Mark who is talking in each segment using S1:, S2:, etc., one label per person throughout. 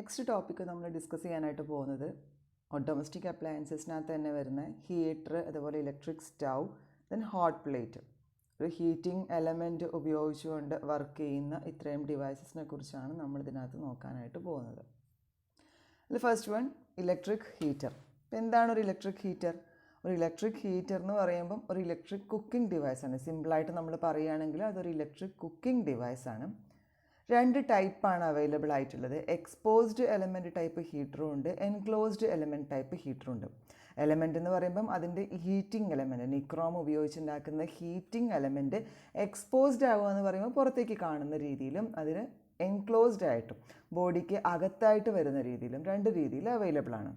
S1: Next topic നമ്മൾ discuss ചെയ്യാനായിട്ട് പോകുന്നത് ഡൊമസ്റ്റിക് അപ്ലയൻസസിനകത്ത് തന്നെ വരുന്ന ഹീറ്റർ, അതുപോലെ electric stove, then hot plate. ഒരു ഹീറ്റിംഗ് എലമെൻറ്റ് ഉപയോഗിച്ചുകൊണ്ട് വർക്ക് ചെയ്യുന്ന ഇത്രയും ഡിവൈസസിനെ കുറിച്ചാണ് നമ്മൾ ഇതിനകത്ത് നോക്കാനായിട്ട് പോകുന്നത്. അതിൽ ഫസ്റ്റ് വൺ ഇലക്ട്രിക് ഹീറ്റർ. ഇപ്പം എന്താണ് ഒരു ഇലക്ട്രിക് ഹീറ്റർ? ഒരു ഇലക്ട്രിക് ഹീറ്റർ എന്ന് പറയുമ്പം ഒരു ഇലക്ട്രിക് കുക്കിംഗ് ഡിവൈസാണ്. സിമ്പിളായിട്ട് നമ്മൾ പറയുകയാണെങ്കിൽ അതൊരു ഇലക്ട്രിക് കുക്കിംഗ് ഡിവൈസാണ്. രണ്ട് ടൈപ്പാണ് അവൈലബിൾ ആയിട്ടുള്ളത്. എക്സ്പോസ്ഡ് എലമെൻറ്റ് ടൈപ്പ് ഹീറ്ററും ഉണ്ട്, എൻക്ലോസ്ഡ് എലമെൻറ്റ് ടൈപ്പ് ഹീറ്ററും ഉണ്ട്. എലമെൻ്റ് എന്ന് പറയുമ്പം അതിൻ്റെ ഹീറ്റിംഗ് എലമെൻറ്റ്, നിക്രോം ഉപയോഗിച്ചുണ്ടാക്കുന്ന ഹീറ്റിംഗ് എലമെൻറ്റ് എക്സ്പോസ്ഡ് ആവുക എന്ന് പറയുമ്പോൾ പുറത്തേക്ക് കാണുന്ന രീതിയിലും അതിന് എൻക്ലോസ്ഡ് ആയിട്ടും ബോഡിക്ക് അകത്തായിട്ട് വരുന്ന രീതിയിലും രണ്ട് രീതിയിൽ അവൈലബിൾ ആണ്.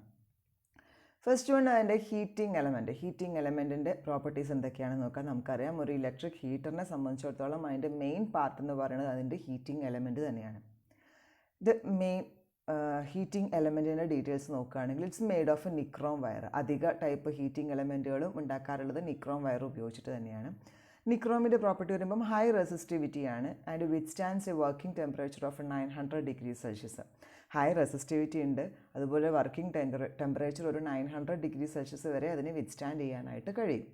S1: ഫസ്റ്റ് വൺ അതിൻ്റെ ഹീറ്റിംഗ് എലമെൻറ്റ്. ഹീറ്റിംഗ് എലമെൻറ്റിൻ്റെ പ്രോപ്പർട്ടീസ് എന്തൊക്കെയാണെന്ന് നോക്കാം. നമുക്കറിയാം, ഒരു ഇലക്ട്രിക് ഹീറ്ററിനെ സംബന്ധിച്ചിടത്തോളം അതിൻ്റെ മെയിൻ പാർട്ട് എന്ന് പറയുന്നത് അതിൻ്റെ ഹീറ്റിംഗ് എലമെൻറ്റ് തന്നെയാണ്. ഇത് മെയിൻ ഹീറ്റിംഗ് എലമെൻറ്റിൻ്റെ ഡീറ്റെയിൽസ് നോക്കുകയാണെങ്കിൽ it's made of a nichrome wire. അധിക ടൈപ്പ് ഹീറ്റിംഗ് എലമെൻറ്റുകളും ഉണ്ടാക്കാറുള്ളത് നിക്രോം വയർ ഉപയോഗിച്ചിട്ട് തന്നെയാണ്. നിക്രോമിൻ്റെ പ്രോപ്പർട്ടി വരുമ്പം ഹൈ റെസിസ്റ്റിവിറ്റി ആണ് and withstands a working temperature of 900 degree Celsius. High resistivity ഉണ്ട്, അതുപോലെ വർക്കിംഗ് ടെമ്പറേച്ചർ ഒരു 900 ഡിഗ്രി സെൽഷ്യസ് വരെ അതിനെ വിത്ത്സ്റ്റാൻഡ് ചെയ്യാനായിട്ട് കഴിയും.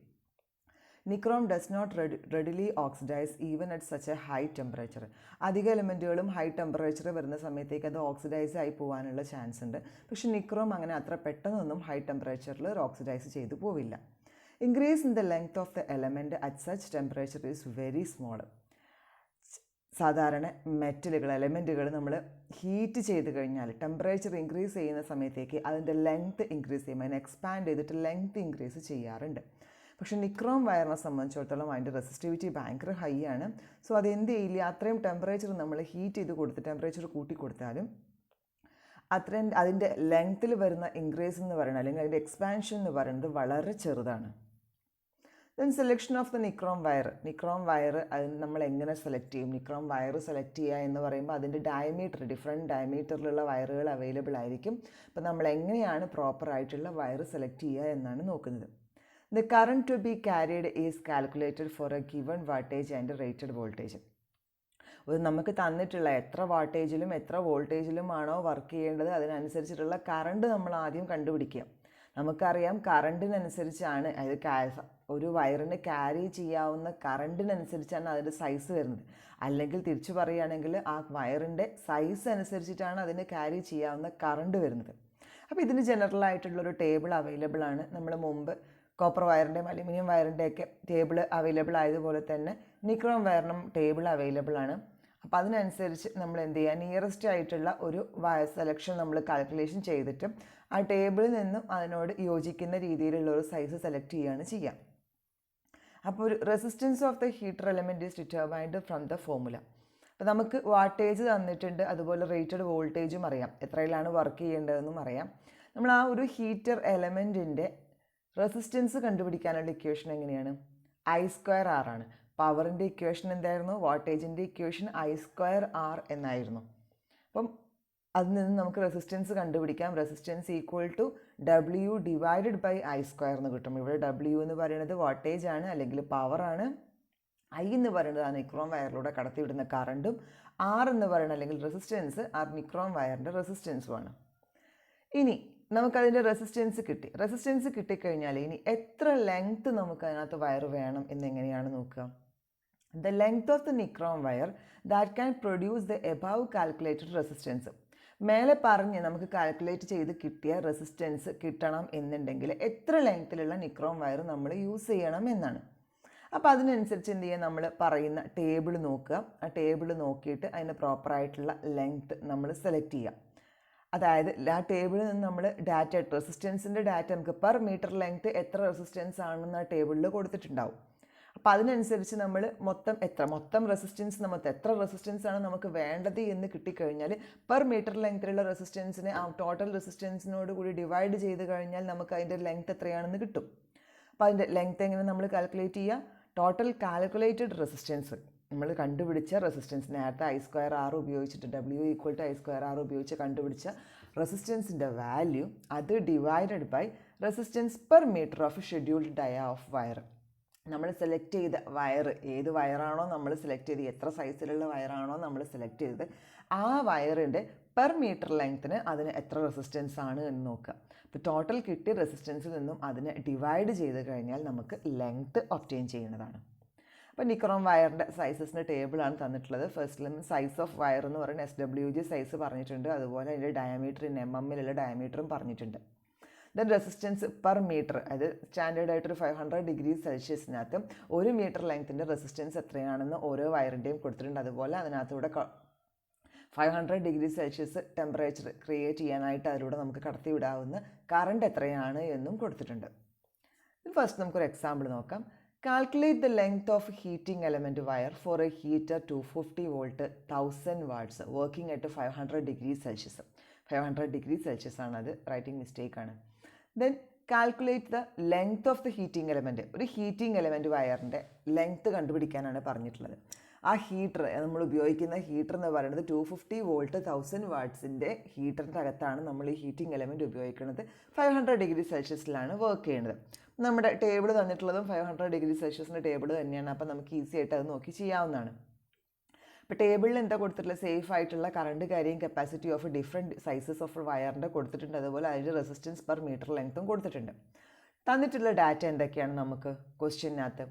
S1: Nichrome does not readily oxidise even at such a high temperature. അധിക എലമെൻറ്റുകളും ഹൈ ടെമ്പറേച്ചർ വരുന്ന സമയത്തേക്ക് അത് ഓക്സിഡൈസ് ആയി പോകാനുള്ള ചാൻസ് ഉണ്ട്. പക്ഷേ നിക്രോം അങ്ങനെ അത്ര പെട്ടെന്നൊന്നും ഹൈ ടെമ്പറേച്ചറിൽ ഓക്സിഡൈസ് ചെയ്തു പോവില്ല. Increase in the length of the element at such temperature is very small. സാധാരണ മെറ്റലുകൾ, എലമെൻറ്റുകൾ നമ്മൾ ഹീറ്റ് ചെയ്ത് കഴിഞ്ഞാൽ ടെമ്പറേച്ചർ ഇൻക്രീസ് ചെയ്യുന്ന സമയത്തേക്ക് അതിൻ്റെ ലെങ്ത്ത് ഇൻക്രീസ് ചെയ്യും, അതിനെ എക്സ്പാൻഡ് ചെയ്തിട്ട് ലെങ്ത്ത് ഇൻക്രീസ് ചെയ്യാറുണ്ട്. പക്ഷേ നിക്രോം വയറിനെ സംബന്ധിച്ചിടത്തോളം അതിൻ്റെ റെസിസ്റ്റിവിറ്റി ഭയങ്കര ഹൈ ആണ്. സോ അത് എന്ത് ചെയ്യില്ല, അത്രയും ടെമ്പറേച്ചർ നമ്മൾ ഹീറ്റ് ചെയ്ത് കൊടുത്ത് ടെമ്പറേച്ചർ കൂട്ടി കൊടുത്താലും അത്രയും അതിൻ്റെ ലെങ്ത്തിൽ വരുന്ന ഇൻക്രീസ് എന്ന് പറയുന്നത്, അല്ലെങ്കിൽ അതിൻ്റെ എക്സ്പാൻഷൻ എന്ന് പറയുന്നത് വളരെ ചെറുതാണ്. Then selection of the nichrome wire. Nichrome wire അതിന് നമ്മൾ എങ്ങനെ സെലക്ട് ചെയ്യും? നിക്രോം വയർ സെലക്ട് ചെയ്യുക എന്ന് പറയുമ്പോൾ അതിൻ്റെ ഡയമീറ്റർ, ഡിഫറെൻറ്റ് ഡയമീറ്ററിലുള്ള വയറുകൾ അവൈലബിൾ ആയിരിക്കും. അപ്പോൾ നമ്മൾ എങ്ങനെയാണ് പ്രോപ്പറായിട്ടുള്ള വയർ സെലക്ട് ചെയ്യുക എന്നാണ് നോക്കുന്നത്. The current to be carried is calculated for a given wattage and rated voltage. നമുക്ക് തന്നിട്ടുള്ള എത്ര വാട്ടേജിലും എത്ര വോൾട്ടേജിലുമാണോ വർക്ക് ചെയ്യേണ്ടത് അതിനനുസരിച്ചിട്ടുള്ള കറണ്ട് നമ്മൾ ആദ്യം കണ്ടുപിടിക്കുക. നമുക്കറിയാം, കറണ്ടിനനുസരിച്ചാണ്, അതായത് ഒരു വയറിന് ക്യാരി ചെയ്യാവുന്ന കറണ്ടിനനുസരിച്ചാണ് അതിൻ്റെ സൈസ് വരുന്നത്. അല്ലെങ്കിൽ തിരിച്ചു പറയുകയാണെങ്കിൽ ആ വയറിൻ്റെ സൈസ് അനുസരിച്ചിട്ടാണ് അതിന് ക്യാരി ചെയ്യാവുന്ന കറണ്ട് വരുന്നത്. അപ്പോൾ ഇതിന് ജനറലായിട്ടുള്ളൊരു ടേബിൾ അവൈലബിൾ ആണ്. നമ്മൾ മുമ്പ് കോപ്പർ വയറിൻ്റെയും അലുമിനിയം വയറിൻ്റെയൊക്കെ ടേബിൾ അവൈലബിൾ ആയതുപോലെ തന്നെ നിക്രോം വയറിനും ടേബിൾ അവൈലബിൾ ആണ്. അപ്പോൾ അതിനനുസരിച്ച് നമ്മൾ എന്ത് ചെയ്യുക, നിയറസ്റ്റ് ആയിട്ടുള്ള ഒരു സെലക്ഷൻ നമ്മൾ കാൽക്കുലേഷൻ ചെയ്തിട്ട് ആ ടേബിളിൽ നിന്നും അതിനോട് യോജിക്കുന്ന രീതിയിലുള്ള ഒരു സൈസ് സെലക്ട് ചെയ്യുകയാണ് ചെയ്യുക. അപ്പോൾ ഒരു resistance of the heater element is determined from the formula. അപ്പോൾ നമുക്ക് വാട്ടേജ് തന്നിട്ടുണ്ട്, അതുപോലെ റേറ്റഡ് വോൾട്ടേജും അറിയാം, എത്രയിലാണ് വർക്ക് ചെയ്യേണ്ടതെന്നും അറിയാം. നമ്മൾ ആ ഒരു ഹീറ്റർ എലമെൻറ്റിൻ്റെ റെസിസ്റ്റൻസ് കണ്ടുപിടിക്കാനുള്ള ഇക്വേഷൻ എങ്ങനെയാണ്? I² R ആണ്. പവറിൻ്റെ ഇക്വേഷൻ എന്തായിരുന്നു? വാട്ടേജിൻ്റെ ഇക്വേഷൻ I²R എന്നായിരുന്നു. അപ്പം അതിൽ നിന്ന് നമുക്ക് റെസിസ്റ്റൻസ് കണ്ടുപിടിക്കാം. Resistance equal to W divided by I² എന്ന് കിട്ടും. ഇവിടെ W എന്ന് പറയുന്നത് വാട്ടേജ് ആണ്, അല്ലെങ്കിൽ പവറാണ്. I എന്ന് പറയുന്നത് ആ നിക്രോം വയറിലൂടെ കടത്തിവിടുന്ന കറണ്ടും, R എന്ന് പറയുന്നത് അല്ലെങ്കിൽ റെസിസ്റ്റൻസ് ആ നിക്രോം വയറിൻ്റെ റെസിസ്റ്റൻസുമാണ്. ഇനി നമുക്കതിൻ്റെ റെസിസ്റ്റൻസ് കിട്ടി. റെസിസ്റ്റൻസ് കിട്ടിക്കഴിഞ്ഞാൽ ഇനി എത്ര ലെങ്ത്ത് നമുക്ക് അതിനകത്ത് വയർ വേണം എന്നെങ്ങനെയാണ് നോക്കുക. The length of the nichrome wire that can produce the above calculated resistance. മേലെ പറഞ്ഞ് നമുക്ക് കാൽക്കുലേറ്റ് ചെയ്ത് കിട്ടിയ റെസിസ്റ്റൻസ് കിട്ടണം എന്നുണ്ടെങ്കിൽ എത്ര ലെങ്ത്തിലുള്ള നിക്രോം വയർ നമ്മൾ യൂസ് ചെയ്യണം എന്നാണ്. അപ്പോൾ അതിനനുസരിച്ച് എന്ത് ചെയ്യുക, നമ്മൾ പറയുന്ന ടേബിൾ നോക്കുക. ആ ടേബിൾ നോക്കിയിട്ട് അതിന് പ്രോപ്പറായിട്ടുള്ള ലെങ്ത്ത് നമ്മൾ സെലക്ട് ചെയ്യുക. അതായത് ആ ടേബിളിൽ നിന്ന് നമ്മൾ ഡാറ്റ, റെസിസ്റ്റൻസിൻ്റെ ഡാറ്റ നമുക്ക് പെർ മീറ്റർ ലെങ്ത്ത് എത്ര റെസിസ്റ്റൻസ് ആണെന്ന് ആ ടേബിളിൽ കൊടുത്തിട്ടുണ്ടാവും. അപ്പോൾ അതിനനുസരിച്ച് നമ്മൾ മൊത്തം റെസിസ്റ്റൻസ്, എത്ര റെസിസ്റ്റൻസ് ആണ് നമുക്ക് വേണ്ടത് എന്ന് കിട്ടിക്കഴിഞ്ഞാൽ പെർ മീറ്റർ ലെങ്ത്തിലുള്ള റെസിസ്റ്റൻസിനെ ആ ടോട്ടൽ റെസിസ്റ്റൻസിനോട് കൂടി ഡിവൈഡ് ചെയ്ത് കഴിഞ്ഞാൽ നമുക്ക് അതിൻ്റെ ലെങ്ത്ത് എത്രയാണെന്ന് കിട്ടും. അപ്പോൾ അതിൻ്റെ ലെങ്ത്ത് എങ്ങനെ നമ്മൾ കാൽക്കുലേറ്റ് ചെയ്യുക? ടോട്ടൽ കാൽക്കുലേറ്റഡ് റെസിസ്റ്റൻസ്, നമ്മൾ കണ്ടുപിടിച്ച റെസിസ്റ്റൻസ്, നേരത്തെ I² R ഉപയോഗിച്ചിട്ട് W equal to I² R ഉപയോഗിച്ച് കണ്ടുപിടിച്ച റെസിസ്റ്റൻസിൻ്റെ വാല്യൂ, അത് divided by resistance per metre of scheduled dia of wire. നമ്മൾ സെലക്ട് ചെയ്ത വയർ, ഏത് വയറാണോ നമ്മൾ സെലക്ട് ചെയ്ത്, എത്ര സൈസിലുള്ള വയറാണോ നമ്മൾ സെലക്ട് ചെയ്തത്, ആ വയറിൻ്റെ പെർ മീറ്റർ ലെങ്ത്തിന് അതിന് എത്ര റെസിസ്റ്റൻസ് ആണ് എന്ന് നോക്കുക. അപ്പോൾ ടോട്ടൽ കിട്ടിയ റെസിസ്റ്റൻസിൽ നിന്നും അതിനെ ഡിവൈഡ് ചെയ്ത് കഴിഞ്ഞാൽ നമുക്ക് ലെങ്ത്ത് ഒബ്റ്റെയിൻ ചെയ്യുന്നതാണ്. അപ്പോൾ നിക്രോം വയറിൻ്റെ സൈസസിൻ്റെ ടേബിളാണ് തന്നിട്ടുള്ളത്. ഫസ്റ്റിലും സൈസ് ഓഫ് വയർ എന്ന് പറയുന്ന SWG സൈസ് പറഞ്ഞിട്ടുണ്ട്, അതുപോലെ അതിൻ്റെ ഡയമീറ്റർ ഇൻ mmലുള്ള ഡയമീറ്ററും പറഞ്ഞിട്ടുണ്ട്. ദെൻ റെസിസ്റ്റൻസ് പെർ മീറ്റർ, അത് സ്റ്റാൻഡേർഡ് ആയിട്ടൊരു 500 ഡിഗ്രി സെൽഷ്യസിനകത്ത് 1 മീറ്റർ ലെങ്ത്തിൻ്റെ റെസിസ്റ്റൻസ് എത്രയാണെന്ന് ഓരോ വയറിൻ്റെയും കൊടുത്തിട്ടുണ്ട്. അതുപോലെ അതിനകത്തൂടെ 500 ഡിഗ്രി സെൽഷ്യസ് ടെമ്പറേച്ചർ ക്രിയേറ്റ് ചെയ്യാനായിട്ട് അതിലൂടെ നമുക്ക് കടത്തി വിടാവുന്ന കറണ്ട് എത്രയാണ് എന്നും കൊടുത്തിട്ടുണ്ട്. ഫസ്റ്റ് നമുക്കൊരു എക്സാമ്പിൾ നോക്കാം. Calculate the length of heating element wire for a heater 250 volt 1000 watts working at 500 degree Celsius. 500 degree Celsius ആണ്, അത് റൈറ്റിംഗ് മിസ്റ്റേക്കാണ്. Then calculate the length of the heating element. ഒരു ഹീറ്റിംഗ് എലമെൻറ്റ് വയറിൻ്റെ length കണ്ടുപിടിക്കാനാണ് പറഞ്ഞിട്ടുള്ളത്. ആ heater, നമ്മൾ ഉപയോഗിക്കുന്ന ഹീറ്റർ എന്ന് പറയുന്നത് 250 വോൾട്ട് 1000 വാട്ട്സിൻ്റെ ഹീറ്ററിൻ്റെ അകത്താണ് നമ്മൾ ഈ ഹീറ്റിംഗ് എലമെൻറ്റ് ഉപയോഗിക്കുന്നത്. 500 ഡിഗ്രി സെൽഷ്യസിലാണ് വർക്ക് ചെയ്യുന്നത്. നമ്മുടെ ടേബിൾ തന്നിട്ടുള്ളതും 500 ഡിഗ്രി സെൽഷ്യസിൻ്റെ ടേബിൾ തന്നെയാണ്. അപ്പോൾ നമുക്ക് ഈസി ആയിട്ട് അത് നോക്കി ചെയ്യാവുന്നതാണ്. ഇപ്പോൾ ടേബിളിൽ എന്താ കൊടുത്തിട്ടുള്ളത്? സേഫ് ആയിട്ടുള്ള current carrying capacity of different sizes of വയറിൻ്റെ കൊടുത്തിട്ടുണ്ട്, അതുപോലെ അതിൻ്റെ റെസിസ്റ്റൻസ് പെർ മീറ്റർ ലെങ്ത്തും കൊടുത്തിട്ടുണ്ട്. തന്നിട്ടുള്ള ഡാറ്റ എന്തൊക്കെയാണ് നമുക്ക് ക്വസ്റ്റ്യനകത്ത്?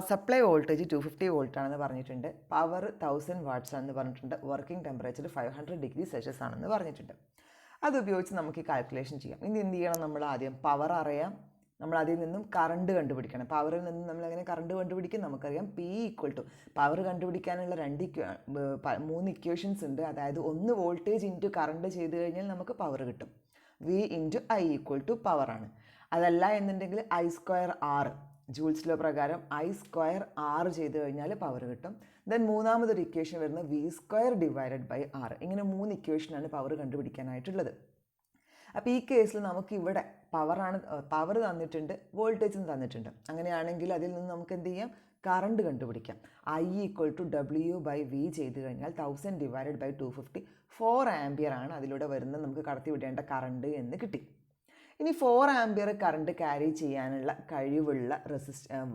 S1: സപ്ലൈ വോൾട്ടേജ് 250 വോൾട്ട് ആണെന്ന് പറഞ്ഞിട്ടുണ്ട്, പവർ 1000 വാട്ട്സ് ആണെന്ന് പറഞ്ഞിട്ടുണ്ട്, വർക്കിംഗ് ടെമ്പറേച്ചർ 500 ഡിഗ്രി സെൽഷ്യസ് ആണെന്ന് പറഞ്ഞിട്ടുണ്ട്. അതുപയോഗിച്ച് നമുക്ക് ഈ കാൽക്കുലേഷൻ ചെയ്യാം. ഇനി എന്ത് ചെയ്യണം? നമ്മൾ ആദ്യം പവർ അറിയാം, നമ്മൾ അതിൽ നിന്നും കറണ്ട് കണ്ടുപിടിക്കണം. പവറിൽ നിന്നും നമ്മൾ എങ്ങനെ കറണ്ട് കണ്ടുപിടിക്കും? നമുക്കറിയാം P = പവർ കണ്ടുപിടിക്കാനുള്ള 3 ഇക്വേഷൻസ് ഉണ്ട്. അതായത് 1 വോൾട്ടേജ് ഇൻറ്റു കറണ്ട് ചെയ്ത് കഴിഞ്ഞാൽ നമുക്ക് പവർ കിട്ടും. V × I = പവറാണ്. അതല്ല എന്നുണ്ടെങ്കിൽ I²R, ജൂൾസ് ലോ പ്രകാരം I²R ചെയ്ത് കഴിഞ്ഞാൽ പവർ കിട്ടും. ദെൻ മൂന്നാമതൊരു ഇക്വേഷൻ വരുന്നത് V² / R. ഇങ്ങനെ 3 ഇക്വേഷനാണ് പവർ കണ്ടുപിടിക്കാനായിട്ടുള്ളത്. അപ്പോൾ ഈ കേസിൽ നമുക്കിവിടെ പവർ തന്നിട്ടുണ്ട്, വോൾട്ടേജും തന്നിട്ടുണ്ട്. അങ്ങനെയാണെങ്കിൽ അതിൽ നിന്ന് നമുക്ക് എന്ത് ചെയ്യാം? കറണ്ട് കണ്ടുപിടിക്കാം. I = W/V ചെയ്ത് കഴിഞ്ഞാൽ 1000 / 250 4 ആംപിയർ ആണ് അതിലൂടെ വരുന്നത് നമുക്ക് കടത്തി വിടേണ്ട കറണ്ട് എന്ന് കിട്ടി. ഇനി 4 ആംപിയർ കറണ്ട് ക്യാരി ചെയ്യാനുള്ള കഴിവുള്ള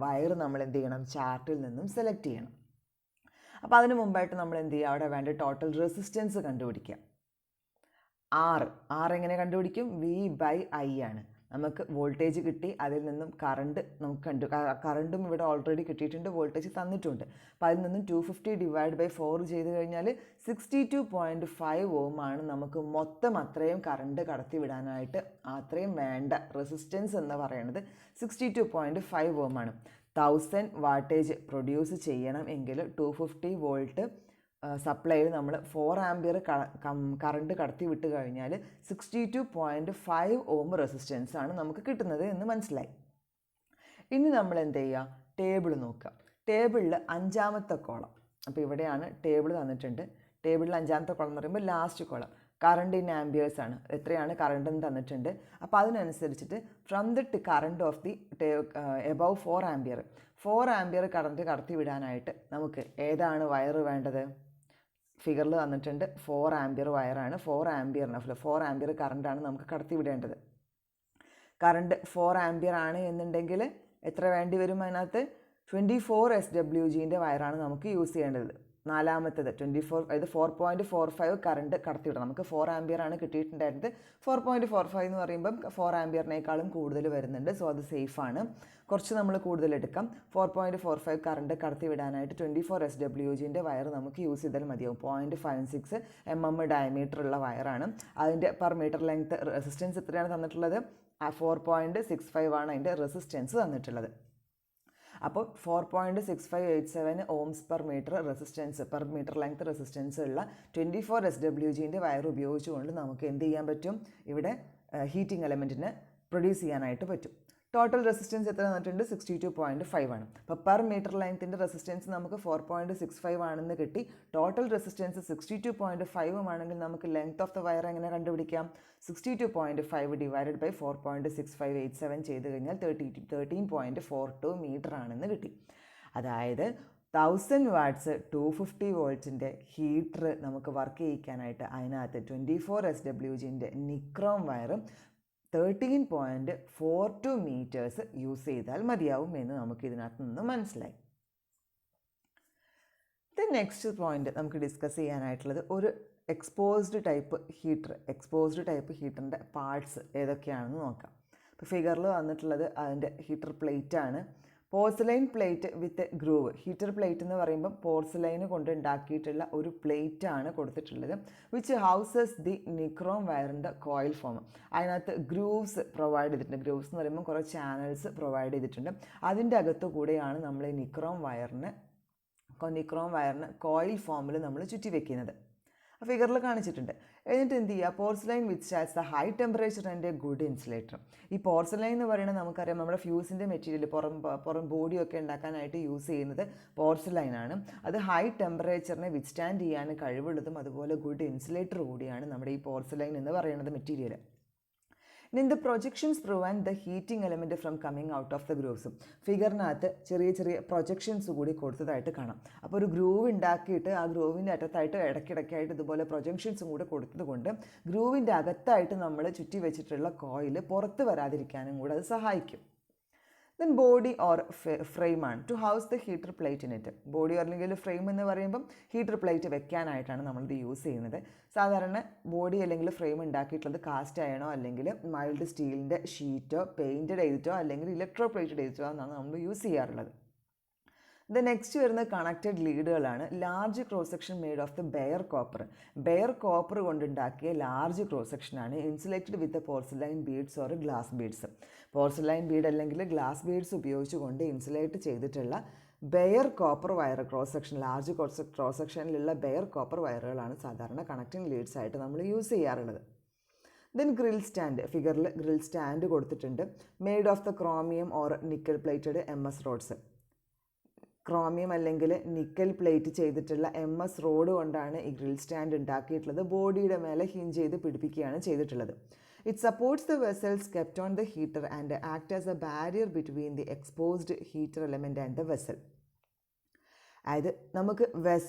S1: വയർ നമ്മൾ എന്ത് ചെയ്യണം? ചാർട്ടിൽ നിന്നും സെലക്ട് ചെയ്യണം. അപ്പോൾ അതിന് മുമ്പായിട്ട് നമ്മൾ എന്ത് ചെയ്യുക? അവിടെ വേണ്ട ടോട്ടൽ റെസിസ്റ്റൻസ് കണ്ടുപിടിക്കുക. R എങ്ങനെ കണ്ടുപിടിക്കും? V/I ആണ്. നമുക്ക് വോൾട്ടേജ് കിട്ടി, അതിൽ നിന്നും കറണ്ട് നമുക്ക് കറണ്ടും ഇവിടെ ഓൾറെഡി കിട്ടിയിട്ടുണ്ട്, വോൾട്ടേജ് തന്നിട്ടുണ്ട്. അപ്പോൾ അതിൽ നിന്നും 250 / 4 ചെയ്ത് കഴിഞ്ഞാൽ 62.5 ഓം ആണ് നമുക്ക് മൊത്തം അത്രയും കറണ്ട് കടത്തി വിടാനായിട്ട് അത്രയും വേണ്ട റെസിസ്റ്റൻസ് എന്ന് പറയുന്നത് 62.5 ഓം ആണ്. 1000 വാട്ടേജ് പ്രൊഡ്യൂസ് ചെയ്യണം എങ്കിൽ 250 വോൾട്ട് സപ്ലൈയിൽ നമ്മൾ 4 ആംപിയർ കറണ്ട് കടത്തി വിട്ട് കഴിഞ്ഞാൽ 62.5 ഓം റെസിസ്റ്റൻസ് ആണ് നമുക്ക് കിട്ടുന്നത് എന്ന് മനസ്സിലായി. ഇനി നമ്മൾ എന്ത് ചെയ്യുക? ടേബിൾ നോക്കുക. ടേബിളിൽ 5ാമത്തെ കോളം, അപ്പോൾ ഇവിടെയാണ് ടേബിൾ തന്നിട്ടുണ്ട്. ടേബിളിൽ 5ാമത്തെ കോളം എന്ന് പറയുമ്പോൾ last column current in amperes ആണ്. എത്രയാണ് കറണ്ട് എന്ന് തന്നിട്ടുണ്ട്. അപ്പോൾ അതിനനുസരിച്ചിട്ട് from the current of the above 4 ampere current കടത്തി വിടാനായിട്ട് നമുക്ക് ഏതാണ് വയർ വേണ്ടത്? ഫിഗറിൽ തന്നിട്ടുണ്ട് 4 ആംപിയർ വയറാണ്. 4 ആംപിയർ കറണ്ടാണ് നമുക്ക് കടത്തി വിടേണ്ടത്. കറണ്ട് 4 ആംപിയർ ആണ് എന്നുണ്ടെങ്കിൽ എത്ര വേണ്ടി വരും? അതിനകത്ത് 24 SWGൻ്റെ വയറാണ് നമുക്ക് യൂസ് ചെയ്യേണ്ടത്. 4ാമത്തേത് 24, അതായത് 4.45 കറണ്ട് കടത്തിവിടണം. നമുക്ക് 4 ആംപിയർ ആണ് കിട്ടിയിട്ടുണ്ടായിരുന്നത്. 4.45 എന്ന് പറയുമ്പം 4 ആംപിയറിനേക്കാളും കൂടുതൽ വരുന്നുണ്ട്. സോ അത് സേഫാണ്. കുറച്ച് നമ്മൾ കൂടുതൽ എടുക്കാം. 4.45 കറണ്ട് കടത്തി വിടാനായിട്ട് 24 SWGൻ്റെ വയർ നമുക്ക് യൂസ് ചെയ്താൽ മതിയാവും. 0.56 mm ഡയമീറ്റർ ഉള്ള വയറാണ്. അതിൻ്റെ പെർ മീറ്റർ ലെങ്ത് റെസിസ്റ്റൻസ് എത്രയാണ് തന്നിട്ടുള്ളത്? 4.65 ആണ് അതിൻ്റെ റെസിസ്റ്റൻസ് തന്നിട്ടുള്ളത്. അപ്പോൾ 4.6587 ohms per metre resistance, per metre length resistance ഉള്ള 24 SWGൻ്റെ വയർ ഉപയോഗിച്ചുകൊണ്ട് നമുക്ക് എന്ത് ചെയ്യാൻ പറ്റും? ഇവിടെ ഹീറ്റിംഗ് എലമെൻറ്റിന് പ്രൊഡ്യൂസ് ചെയ്യാനായിട്ട് പറ്റും. ടോട്ടൽ റെസിസ്റ്റൻസ് എത്ര തന്നിട്ടുണ്ട്? 62.5 ആണ്. അപ്പോൾ പെർ മീറ്റർ ലെങ്ത്തിൻ്റെ റെസിസ്റ്റൻസ് നമുക്ക് 4.65 ആണെന്ന് കിട്ടി. ടോട്ടൽ റെസിസ്റ്റൻസ് 62.5 ആണെങ്കിൽ നമുക്ക് ലെങ്ത് ഓഫ് ദ വയർ എങ്ങനെ കണ്ടുപിടിക്കാം? 62.5 / 4.6587 ചെയ്ത് കഴിഞ്ഞാൽ 13.42 മീറ്റർ ആണെന്ന് കിട്ടി. അതായത് 1000 വാട്ട്സ് 250 വോൾട്ട്സിൻ്റെ ഹീറ്റർ നമുക്ക് വർക്ക് ചെയ്യിക്കാനായിട്ട് അതിനകത്ത് 24 SWGൻ്റെ നിക്രോം വയറും 13.42 മീറ്റേഴ്സ് യൂസ് ചെയ്താൽ മതിയാവും എന്ന് നമുക്ക് ഇതിനകത്ത് നിന്ന് മനസ്സിലായി. നെക്സ്റ്റ് പോയിന്റ് നമുക്ക് ഡിസ്കസ് ചെയ്യാനായിട്ടുള്ളത് ഒരു എക്സ്പോസ്ഡ് ടൈപ്പ് ഹീറ്ററിൻ്റെ പാർട്സ് ഏതൊക്കെയാണെന്ന് നോക്കാം. ഇപ്പോൾ ഫിഗറിൽ വന്നിട്ടുള്ളത് അതിൻ്റെ ഹീറ്റർ പ്ലേറ്റ് ആണ്. പോർസലൈൻ പ്ലേറ്റ് വിത്ത് ഗ്രൂവ്. ഹീറ്റർ പ്ലേറ്റ് എന്ന് പറയുമ്പോൾ പോർസലൈന് കൊണ്ട് ഉണ്ടാക്കിയിട്ടുള്ള ഒരു പ്ലേറ്റ് ആണ് കൊടുത്തിട്ടുള്ളത്. വിച്ച് ഹൗസസ് ദി നിക്രോം വയറിൻ്റെ കോയിൽ ഫോം. അതിനകത്ത് ഗ്രൂവ്സ് പ്രൊവൈഡ് ചെയ്തിട്ടുണ്ട്. ഗ്രൂവ്സ് എന്ന് പറയുമ്പോൾ കുറേ ചാനൽസ് പ്രൊവൈഡ് ചെയ്തിട്ടുണ്ട്. അതിൻ്റെ അകത്തു കൂടെയാണ് നമ്മൾ ഈ നിക്രോം വയറിന് കോയിൽ ഫോമിൽ നമ്മൾ ചുറ്റി വെക്കുന്നത്. ഫിഗറിൽ കാണിച്ചിട്ടുണ്ട്. എന്നിട്ട് എന്ത് ചെയ്യുക, porcelain which stands the high temperature and A good insulator. ഈ പോർസലൈൻ എന്ന് പറയുന്നത് നമുക്കറിയാം നമ്മുടെ ഫ്യൂസിൻ്റെ മെറ്റീരിയൽ പുറം ബോഡിയൊക്കെ ഉണ്ടാക്കാനായിട്ട് യൂസ് ചെയ്യുന്നത് പോർസലൈനാണ്. അത് ഹൈ ടെമ്പറേച്ചറിനെ വിത്ത്സ്റ്റാൻഡ് ചെയ്യാൻ കഴിവുള്ളതും അതുപോലെ ഗുഡ് ഇൻസുലേറ്റർ കൂടിയാണ് നമ്മുടെ ഈ പോർസലൈൻ എന്ന് പറയുന്നത് material. In the projections prevent the heating element from coming out of the ഗ്രൂവ്സും. ഫിഗറിനകത്ത് ചെറിയ പ്രൊജക്ഷൻസ് കൂടി കൊടുത്തതായിട്ട് കാണാം. അപ്പോൾ ഒരു ഗ്രൂവ് ഉണ്ടാക്കിയിട്ട് ആ ഗ്രൂവിൻ്റെ അറ്റത്തായിട്ട് ഇടയ്ക്കിടയ്ക്കായിട്ട് ഇതുപോലെ പ്രൊജക്ഷൻസും കൂടെ കൊടുത്തത് കൊണ്ട് ഗ്രൂവിൻ്റെ അകത്തായിട്ട് നമ്മൾ ചുറ്റി വെച്ചിട്ടുള്ള കോയിൽ പുറത്ത് വരാതിരിക്കാനും കൂടെ അത് സഹായിക്കും. ദെൻ ബോഡി ഓർ ഫ്രെയിം ആണ് to house the heater plate in it. Body അല്ലെങ്കിൽ ഫ്രെയിം എന്ന് പറയുമ്പം ഹീറ്റർ പ്ലേറ്റ് വെക്കാനായിട്ടാണ് നമ്മളിത് യൂസ് ചെയ്യുന്നത്. സാധാരണ ബോഡി അല്ലെങ്കിൽ ഫ്രെയിം ഉണ്ടാക്കിയിട്ടുള്ളത് കാസ്റ്റ് അയണോ അല്ലെങ്കിൽ മൈൽഡ് സ്റ്റീലിൻ്റെ ഷീറ്റോ പെയിൻറ്റഡ് ചെയ്തിട്ടോ അല്ലെങ്കിൽ ഇലക്ട്രോ പ്ലേറ്റഡ് ചെയ്തിട്ടോ എന്നാണ് നമ്മൾ യൂസ് ചെയ്യാറുള്ളത്. ദ നെക്സ്റ്റ് വരുന്നത് കണക്റ്റഡ് ലീഡുകളാണ്. Large cross section made of the bare copper കൊണ്ടുണ്ടാക്കിയ ലാർജ് ക്രോസ് സെക്ഷനാണ്. Insulated with porcelain beads or glass beads. Porcelain bead അല്ലെങ്കിൽ ഗ്ലാസ് ബീഡ്സ് ഉപയോഗിച്ചുകൊണ്ട് ഇൻസുലേറ്റ് ചെയ്തിട്ടുള്ള bare copper wire large cross സെക്ഷനിലുള്ള bare copper വയറുകളാണ് സാധാരണ കണക്റ്റിംഗ് ലീഡ്സ് ആയിട്ട് നമ്മൾ യൂസ് ചെയ്യാറുള്ളത്. Then grill stand. ഫിഗറിൽ ഗ്രിൽ സ്റ്റാൻഡ് കൊടുത്തിട്ടുണ്ട്. Made of the chromium or nickel plated MS rods. Chromium അല്ലെങ്കിൽ നിക്കൽ പ്ലേറ്റ് ചെയ്തിട്ടുള്ള MS റോഡ് കൊണ്ടാണ് ഈ ഗ്രിൽ സ്റ്റാൻഡ് ഉണ്ടാക്കിയിട്ടുള്ളത്. ബോഡിയുടെ മേലെ ഹിഞ്ച് ചെയ്ത് പിടിപ്പിക്കുകയാണ് ചെയ്തിട്ടുള്ളത്. It supports the vessels kept on the heater and act as A barrier between the exposed heater element and the vessel. അതായത് നമുക്ക്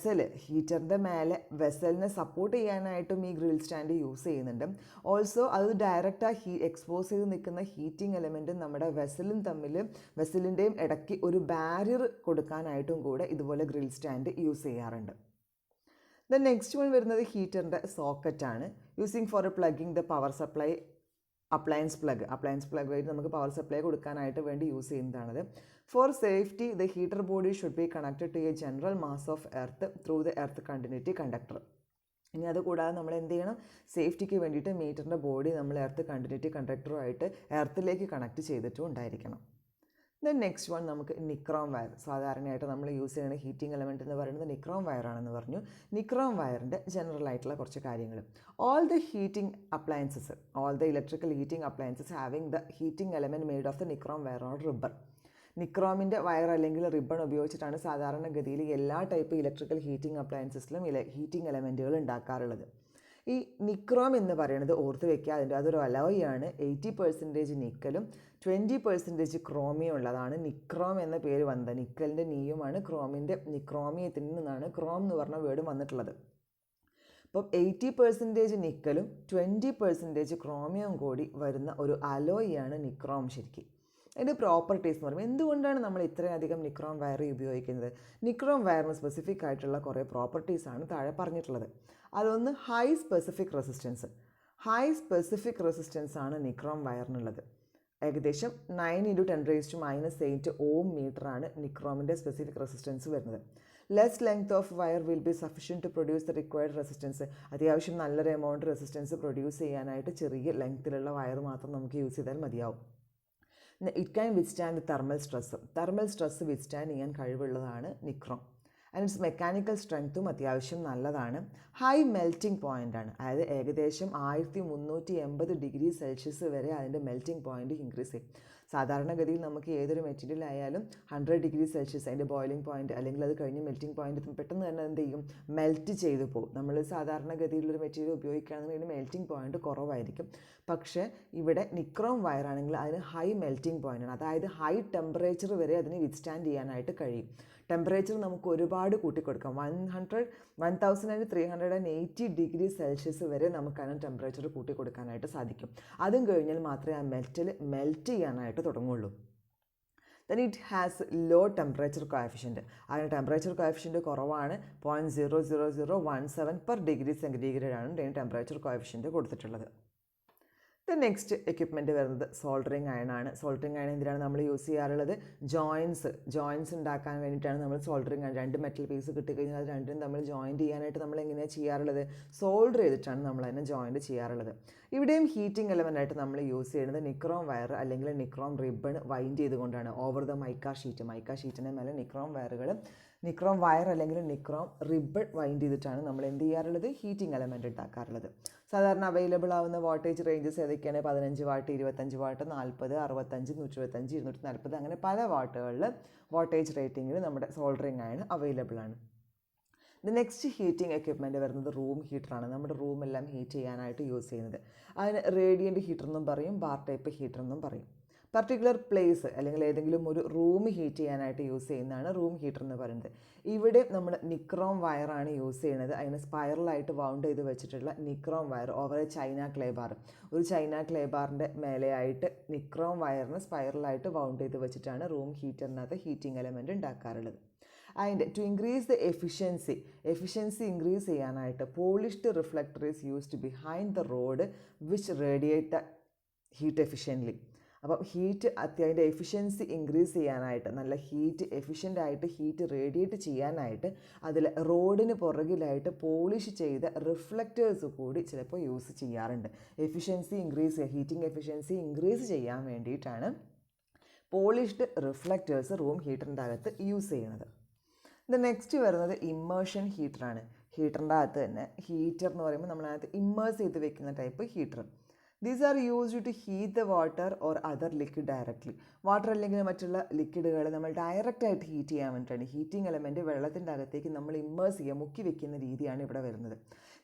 S1: ഹീറ്ററിൻ്റെ മേലെ വെസലിനെ സപ്പോർട്ട് ചെയ്യാനായിട്ടും ഈ ഗ്രിൽ സ്റ്റാൻഡ് യൂസ് ചെയ്യുന്നുണ്ട്. ഓൾസോ അത് ഡയറക്റ്റ് എക്സ്പോസ് ചെയ്ത് നിൽക്കുന്ന ഹീറ്റിംഗ് എലമെൻറ്റും നമ്മുടെ വെസലിൻ്റെയും ഇടയ്ക്ക് ഒരു ബാരിയർ കൊടുക്കാനായിട്ടും കൂടെ ഇതുപോലെ ഗ്രിൽ സ്റ്റാൻഡ് യൂസ് ചെയ്യാറുണ്ട്. ദ നെക്സ്റ്റ് വൺ വരുന്നത് ഹീറ്ററിൻ്റെ സോക്കറ്റാണ്. Using for plugging the power supply appliance plug വഴി നമുക്ക് പവർ സപ്ലൈ കൊടുക്കാനായിട്ട് വേണ്ടി യൂസ് ചെയ്യുന്നതാണത്. For safety the heater body should be connected to a general mass of earth through the earth continuity conductor. ഇനി അതുകൂടാതെ നമ്മൾ എന്ത് ചെയ്യണം, സേഫ്റ്റിക്ക് വേണ്ടിയിട്ട് മീറ്ററിൻ്റെ ബോഡി നമ്മൾ എർത്ത് കണ്ടിന്യൂറ്റി കണ്ടക്ടറുമായിട്ട് എർത്തിലേക്ക് കണക്ട് ചെയ്തിട്ടും ഉണ്ടായിരിക്കണം. ദെൻ നെക്സ്റ്റ് വൺ നമുക്ക് നിക്രോം വയർ. സാധാരണയായിട്ട് നമ്മൾ യൂസ് ചെയ്യുന്ന ഹീറ്റിംഗ് എലമെൻറ്റ് എന്ന് പറയുന്നത് നിക്രോം വയറാണെന്ന് പറഞ്ഞു. നിക്രോം വയറിൻ്റെ ജനറൽ ആയിട്ടുള്ള കുറച്ച് കാര്യങ്ങൾ. All the electrical heating appliances having the heating element made of the nichrome wire or ribbon. നിക്രോമിൻ്റെ വയർ അല്ലെങ്കിൽ റിബൺ ഉപയോഗിച്ചിട്ടാണ് സാധാരണഗതിയിൽ എല്ലാ ടൈപ്പ് ഇലക്ട്രിക്കൽ ഹീറ്റിംഗ് അപ്ലയൻസസിലും ഹീറ്റിംഗ് എലമെൻറ്റുകൾ ഉണ്ടാക്കാറുള്ളത്. ഈ നിക്രോം എന്ന് പറയുന്നത് ഓർത്ത് വയ്ക്കുക, അതൊരു അലോയാണ്. 80% നിക്കലും 20% ക്രോമിയം ഉള്ളതാണ് നിക്രോം എന്ന പേര് വന്നത്. നിക്കലിൻ്റെ നീയുമാണ് ക്രോമിയത്തിൽ നിന്നാണ് ക്രോം എന്ന് പറഞ്ഞ വേർഡ് വന്നിട്ടുള്ളത്. അപ്പം 80% നിക്കലും 20% ക്രോമിയവും കൂടി വരുന്ന ഒരു അലോയാണ് നിക്രോം. ശരിക്കും അതിൻ്റെ പ്രോപ്പർട്ടീസ് എന്ന് പറയുമ്പോൾ എന്തുകൊണ്ടാണ് നമ്മൾ ഇത്രയധികം നിക്രോം വയർ ഉപയോഗിക്കുന്നത്? നിക്രോം വയറിന് സ്പെസിഫിക് ആയിട്ടുള്ള കുറേ പ്രോപ്പർട്ടീസാണ് താഴെ പറഞ്ഞിട്ടുള്ളത്. അതൊന്ന് ഹൈ സ്പെസിഫിക് റെസിസ്റ്റൻസ് ആണ് നിക്രോം വയറിനുള്ളത്. ഏകദേശം 9 × 10⁻⁸ ഓം മീറ്ററാണ് നിക്രോമിൻ്റെ സ്പെസിഫിക് റെസിസ്റ്റൻസ് വരുന്നത്. Less length of wire will be sufficient to produce the required resistance. അത്യാവശ്യം നല്ലൊരു എമൗണ്ട് റെസിസ്റ്റൻസ് പ്രൊഡ്യൂസ് ചെയ്യാനായിട്ട് ചെറിയ ലെങ്ത്തിലുള്ള വയർ മാത്രം നമുക്ക് യൂസ് ചെയ്താൽ മതിയാവും. It can withstand thermal stress withstand ചെയ്യാൻ കഴിവുള്ളതാണ് നിക്രോം. ആൻഡ് ഇറ്റ്സ് മെക്കാനിക്കൽ സ്ട്രെങ്ത്തും അത്യാവശ്യം നല്ലതാണ്. ഹൈ മെൽറ്റിംഗ് പോയിൻ്റാണ്, അതായത് ഏകദേശം 1380°C വരെ അതിൻ്റെ മെൽറ്റിംഗ് പോയിൻ്റ് ഇൻക്രീസ് ചെയ്യും. സാധാരണഗതിയിൽ നമുക്ക് ഏതൊരു മെറ്റീരിയൽ ആയാലും 100°C അതിൻ്റെ ബോയിലിംഗ് പോയിൻ്റ് അല്ലെങ്കിൽ അത് കഴിഞ്ഞ് മെൽറ്റിംഗ് പോയിൻ്റ് പെട്ടെന്ന് തന്നെ എന്ത് ചെയ്യും, മെൽറ്റ് ചെയ്തു പോകും. നമ്മൾ സാധാരണഗതിയിലൊരു മെറ്റീരിയൽ ഉപയോഗിക്കുകയാണെന്നുണ്ടെങ്കിൽ മെൽറ്റിംഗ് പോയിൻ്റ് കുറവായിരിക്കും. പക്ഷേ ഇവിടെ നിക്രോം വയറാണെങ്കിൽ അതിന് ഹൈ മെൽറ്റിംഗ് പോയിൻ്റാണ്, അതായത് ഹൈ ടെമ്പറേച്ചർ വരെ അതിന് വിത്ത്സ്റ്റാൻഡ് ചെയ്യാനായിട്ട് കഴിയും. ടെമ്പറേച്ചർ നമുക്ക് ഒരുപാട് കൂട്ടിക്കൊടുക്കാം. 1380°C വരെ നമുക്ക് അതിന് ടെമ്പറേച്ചർ കൂട്ടിക്കൊടുക്കാനായിട്ട് സാധിക്കും. അതും കഴിഞ്ഞാൽ മാത്രമേ ആ മെൽറ്റ് ചെയ്യാനായിട്ട് തുടങ്ങുള്ളൂ. Then it has low temperature coefficient. അതിന് ടെമ്പറേച്ചർ കോഎഫിഷ്യൻറ്റ് കുറവാണ്, 0.0001 ആണ് ഇതിന് ടെമ്പറേച്ചർ കോഎഫിഷ്യൻറ്റ് കൊടുത്തിട്ടുള്ളത്. നെക്സ്റ്റ് എക്യുപ്മെൻറ്റ് വരുന്നത് സോൾഡറിങ് അയൺ ആണ്. സോൾഡറിങ് അയൺ എന്തിനാണ് നമ്മൾ യൂസ് ചെയ്യാറുള്ളത്? ജോയിൻസ് ഉണ്ടാക്കാൻ വേണ്ടിയിട്ടാണ് നമ്മൾ സോൾഡറിങ് അയൺ. 2 മെറ്റൽ പീസ് കിട്ടിക്കഴിഞ്ഞാൽ അത് രണ്ടിനും നമ്മൾ ജോയിൻറ്റ് ചെയ്യാനായിട്ട് നമ്മൾ എങ്ങനെയാണ് ചെയ്യാറുള്ളത്? സോൾഡർ ചെയ്തിട്ടാണ് നമ്മൾ അതിനെ ജോയിൻറ്റ് ചെയ്യാറുള്ളത്. ഇവിടെയും ഹീറ്റിംഗ് എലമെൻ്റ് ആയിട്ട് നമ്മൾ യൂസ് ചെയ്യുന്നത് നിക്രോം വയർ അല്ലെങ്കിൽ നിക്രോം റിബൺ വൈൻഡ് ചെയ്തുകൊണ്ടാണ് ഓവർ ദ മൈക്ക ഷീറ്റിൻ്റെ മേലെ നിക്രോം വയർ അല്ലെങ്കിൽ നിക്രോം റിബൺ വൈൻഡ് ചെയ്തിട്ടാണ് നമ്മൾ എന്ത് ചെയ്യാറുള്ളത്? ഹീറ്റിംഗ് എലമെൻറ്റ് ഉണ്ടാക്കാറുള്ളത്. സാധാരണ അവൈലബിൾ ആവുന്ന വോൾട്ടേജ് റേഞ്ചസ് ഏതൊക്കെയാണ്? 15 വാട്ട്, 25 വാട്ട്, 40, 65, 125, 240 അങ്ങനെ പല വാട്ടുകളിൽ വോൾട്ടേജ് റേറ്റിംഗിൽ നമ്മുടെ സോൾഡറിങ് അയൺ അവൈലബിൾ ആണ്. നെക്സ്റ്റ് ഹീറ്റിംഗ് എക്യുപ്മെൻറ്റ് വരുന്നത് റൂം ഹീറ്ററാണ്. നമ്മുടെ റൂമെല്ലാം ഹീറ്റ് ചെയ്യാനായിട്ട് യൂസ് ചെയ്യുന്നത്. അതിന് റേഡിയൻറ്റ് ഹീറ്റർ എന്നും പറയും, ബാർ ടൈപ്പ് ഹീറ്റർ എന്നും പറയും. പർട്ടിക്കുലർ പ്ലേസ് അല്ലെങ്കിൽ ഏതെങ്കിലും ഒരു റൂം ഹീറ്റ് ചെയ്യാനായിട്ട് യൂസ് ചെയ്യുന്നതാണ് റൂം ഹീറ്റർ എന്ന് പറയുന്നത്. ഇവിടെ നമ്മൾ നിക്രോം വയറാണ് യൂസ് ചെയ്യുന്നത്. അതിന് സ്പൈറലായിട്ട് വൗണ്ട് ചെയ്ത് വെച്ചിട്ടുള്ള nichrome wire over China clay bar. ഒരു ചൈന ക്ലേ ബാറിൻ്റെ മേലെയായിട്ട് നിക്രോം വയറിന് സ്പൈറലായിട്ട് വൗണ്ട് ചെയ്ത് വെച്ചിട്ടാണ് റൂം ഹീറ്ററിനകത്ത് ഹീറ്റിംഗ് എലമെൻറ്റ് ഉണ്ടാക്കാറുള്ളത്. അതിൻ്റെ to increase the efficiency increase ചെയ്യാനായിട്ട് polished reflector is used behind the rod which radiate the heat efficiently. അപ്പം അതിൻ്റെ എഫിഷ്യൻസി ഇൻക്രീസ് ചെയ്യാനായിട്ട്, നല്ല എഫിഷ്യൻ്റായിട്ട് ഹീറ്റ് റേഡിയേറ്റ് ചെയ്യാനായിട്ട് അതിൽ റോഡിന് പുറകിലായിട്ട് പോളിഷ് ചെയ്ത റിഫ്ലക്റ്റേഴ്സ് കൂടി ചിലപ്പോൾ യൂസ് ചെയ്യാറുണ്ട്. ഹീറ്റിംഗ് എഫിഷ്യൻസി ഇൻക്രീസ് ചെയ്യാൻ വേണ്ടിയിട്ടാണ് പോളിഷ്ഡ് റിഫ്ലക്റ്റേഴ്സ് റൂം ഹീറ്ററിൻ്റെ അകത്ത് യൂസ് ചെയ്യുന്നത്. നെക്സ്റ്റ് വരുന്നത് ഇമ്മേർഷൻ ഹീറ്ററാണ്. ഹീറ്ററിൻ്റെ അകത്ത് തന്നെ ഹീറ്റർ എന്ന് പറയുമ്പോൾ നമ്മളതിനകത്ത് ഇമ്മേഴ്സ് ചെയ്ത് വെക്കുന്ന type heater. These are used to heat the water or other liquid directly. Water അല്ലെങ്കിൽ മറ്റുള്ള ലിക്വിഡുകൾ നമ്മൾ ഡയറക്റ്റായിട്ട് ഹീറ്റ് ചെയ്യാൻ വേണ്ടിയിട്ടാണ് ഹീറ്റിംഗ് എലമെൻറ്റ് വെള്ളത്തിൻ്റെ അകത്തേക്ക് നമ്മൾ മുക്കി വെക്കുന്ന രീതിയാണ് ഇവിടെ വരുന്നത്.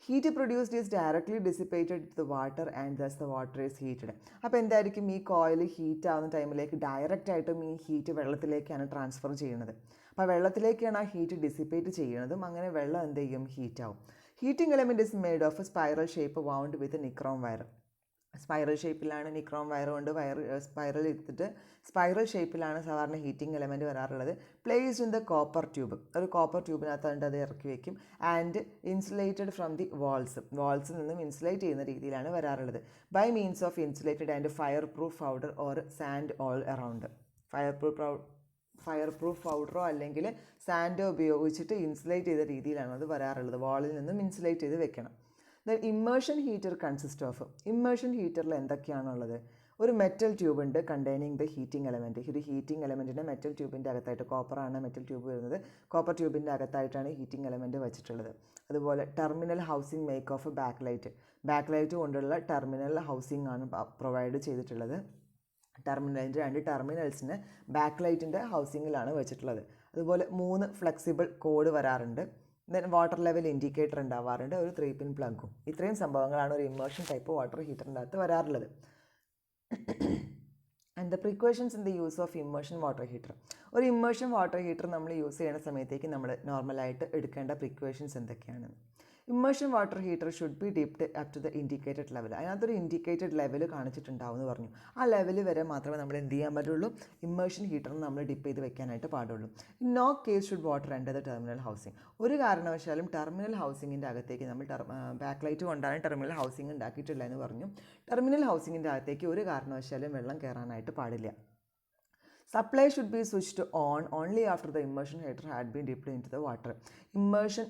S1: Heat produced is directly dissipated to the water and thus the water is heated. അപ്പോൾ എന്തായിരിക്കും, ഈ കോയിൽ ഹീറ്റ് ആവുന്ന ടൈമിലേക്ക് ഡയറക്റ്റായിട്ടും ഈ ഹീറ്റ് വെള്ളത്തിലേക്കാണ് ട്രാൻസ്ഫർ ചെയ്യുന്നത്. അപ്പോൾ വെള്ളത്തിലേക്കാണ് ആ ഹീറ്റ് ഡിസിപ്പേറ്റ് ചെയ്യുന്നതും അങ്ങനെ വെള്ളം എന്ത് ചെയ്യും? ഹീറ്റ് ആവും. Heating element is made of spiral shape wound with nichrome wire. Spiral ഷേപ്പിലാണ് നിക്രോം വയർ കൊണ്ട് സ്പൈറൽ ഷേപ്പിലാണ് സാധാരണ ഹീറ്റിംഗ് എലമെൻറ്റ് വരാറുള്ളത്. Placed in the copper tube. ഒരു കോപ്പർ ട്യൂബിനകത്ത് അത് ഇറക്കി വയ്ക്കും. ആൻഡ് ഇൻസുലേറ്റഡ് ഫ്രം ദി വാൾസിൽ നിന്നും ഇൻസുലേറ്റ് ചെയ്യുന്ന രീതിയിലാണ് വരാറുള്ളത്. By means of insulated and fire proof powder or sand all around. Fire proof പൗഡറോ അല്ലെങ്കിൽ സാൻഡോ ഉപയോഗിച്ചിട്ട് ഇൻസുലേറ്റ് ചെയ്ത രീതിയിലാണ് അത് വരാറുള്ളത്. വാളിൽ നിന്നും ഇൻസുലേറ്റ് ചെയ്ത് വെക്കണം. Immersion heater consist of. ഇമ്മേർഷൻ ഹീറ്ററിൽ എന്തൊക്കെയാണുള്ളത്? ഒരു മെറ്റൽ ട്യൂബ് ഉണ്ട് കണ്ടെയ്നിങ് ദ ഹീറ്റിംഗ് എലമെൻറ്റ്. ഒരു ഹീറ്റിംഗ് എലമെൻറ്റിൻ്റെ മെറ്റൽ ട്യൂബിൻ്റെ അകത്തായിട്ട്, കോപ്പറാണ് മെറ്റൽ ട്യൂബ് വരുന്നത്, കോപ്പർ ട്യൂബിൻ്റെ അകത്തായിട്ടാണ് ഹീറ്റിംഗ് എലമെൻറ്റ് വെച്ചിട്ടുള്ളത്. അതുപോലെ terminal housing make of bakelite കൊണ്ടുള്ള ടെർമിനൽ ഹൗസിംഗ് ആണ് പ്രൊവൈഡ് ചെയ്തിട്ടുള്ളത്. അതിൻ്റെ 2 ടെർമിനൽസിന് ബാക്ക് ലൈറ്റിൻ്റെ ഹൗസിങ്ങിലാണ് വെച്ചിട്ടുള്ളത്. അതുപോലെ 3 ഫ്ലെക്സിബിൾ കോഡ് വരാറുണ്ട്. ദെൻ വാട്ടർ ലെവൽ ഇൻഡിക്കേറ്റർ ഉണ്ടാവാറുണ്ട്, ഒരു 3-pin പ്ലഗും. ഇത്രയും സംഭവങ്ങളാണ് ഒരു ഇമ്മേർഷൻ ടൈപ്പ് വാട്ടർ ഹീറ്ററിൻ്റെ അകത്ത് വരാറുള്ളത്. And the precautions in the use of immersion water heater. ഒരു ഇമ്മേർഷൻ വാട്ടർ ഹീറ്റർ നമ്മൾ യൂസ് ചെയ്യുന്ന സമയത്തേക്ക് നമ്മൾ നോർമലായിട്ട് എടുക്കേണ്ട പ്രിക്കോഷൻസ് എന്തൊക്കെയാണ്? Immersion water heater should be dipped up to the indicated level. അതിനകത്തൊരു ഇൻഡിക്കേറ്റഡ് ലെവൽ കാണിച്ചിട്ടുണ്ടാവും എന്ന് പറഞ്ഞു. ആ ലെവൽ വരെ മാത്രമേ നമ്മൾ എന്ത് ചെയ്യാൻ പറ്റുള്ളൂ? ഇമ്മേർഷൻ ഹീറ്ററിന് നമ്മൾ ഡിപ്പ് ചെയ്ത് വെക്കാനായിട്ട് പാടുള്ളൂ. In no case should water enter the terminal housing. ഒരു കാരണവശാലും ടെർമിനൽ ഹൗസിങ്ങിൻ്റെ അകത്തേക്ക് നമ്മൾ ബാക്ക് ലൈറ്റ് കൊണ്ടാണ് ടെർമിനൽ ഹൗസിംഗ് ഉണ്ടാക്കിയിട്ടില്ല എന്ന് പറഞ്ഞു. ടെർമിനൽ ഹൗസിങ്ങിൻ്റെ അകത്തേക്ക് ഒരു കാരണവശാലും വെള്ളം കയറാനായിട്ട് പാടില്ല. Supply should be switched on only after the immersion heater had been dipped into the water. Immersion